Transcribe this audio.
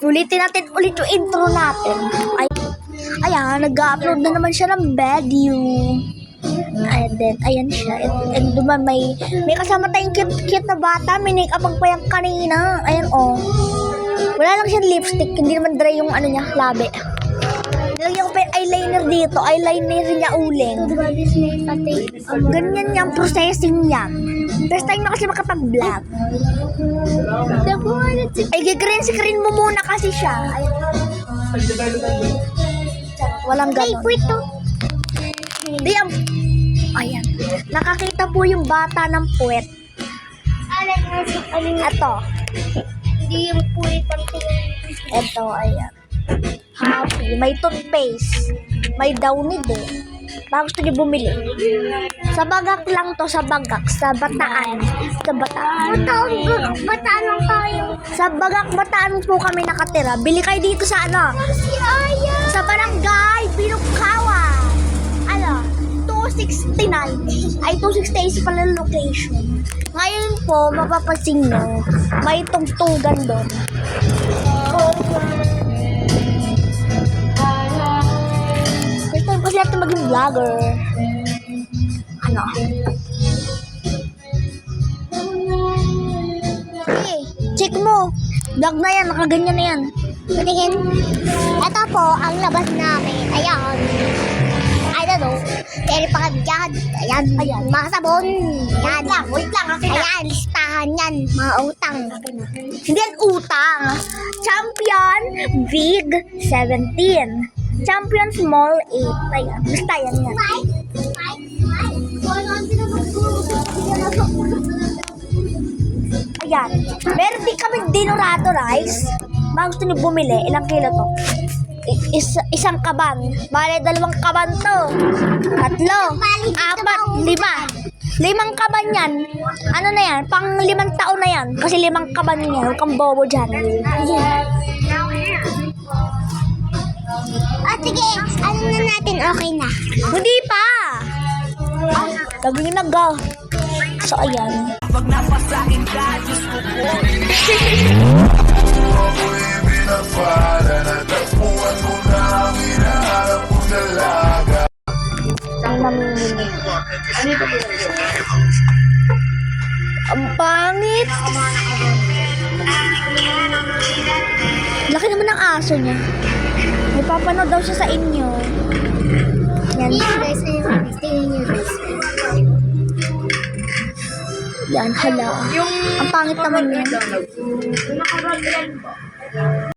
Ulitin natin ulit yung intro natin. Ayan, nag-upload na naman siya ng video. And then, ayan siya. And duman may kasama tayong cute na bata. May make-up ang payang kanina. Ayan, oh. Wala lang siyang lipstick. Hindi naman dry yung ano niya, labi. Nilagyan ko pa yung eyeliner dito. Eyeliner niya uling. Ganyan yung processing niya. First time na kasi makapag-vlog. Ay, green screen mo muna kasi siya. Ay, walang ganon. Ayan. Nakakita po yung bata ng puwet. Ito. Hindi yung puwet ang tingin. Ito, ayan. Happy. May toothpaste. May Downy din. Baka gusto niyo bumili. Sa Bagak lang to, sa Bagak. Sa Bataan. Sa Bataan. Bataan lang tayo. Sa Bagak, Bataan po kami nakatira. Bili kayo dito sa ano? Sa Barangay Binukawan. Ano? 269. Ay, 268 pala location. Ngayon po, mapapansin nyo, may tugtugan doon. First time kasi natin maging vlogger. Ano? Hey, check mo. Vlog na yan, nakaganyan na yan. Patingin. Ito po ang labas namin. Ayan. I don't know. Pero pa kami dyan. Ayan. Ayan. Mga sabon. Ayan. Wait lang. Ayan. Listahan yan. Mga utang. Hindi yan utang. Champion Big 17. Champion Small 8. Ayan. Basta yan. Ayan. Meron din kami Dinorado rice. Mga gusto niyo bumili. Ilang kilo to? Isang kaban. Bale, 2 kaban to. 3, 4, 5. 5 kaban yan. Ano na yan? Pang 5 taon na yan. Kasi 5 kaban yan. Huwag kang bobo dyan. Sige. Ano na natin? Okay na. Hindi pa. Gagawin na go. So, ayan. Pag napasakin ka, Diyos ko po. Ang namimili. Ang pangit. Laki naman ng aso niya. May papanood daw siya sa inyo. Yan. Guys, tingin nyo guys. Yan, hala. Ang pangit naman yan.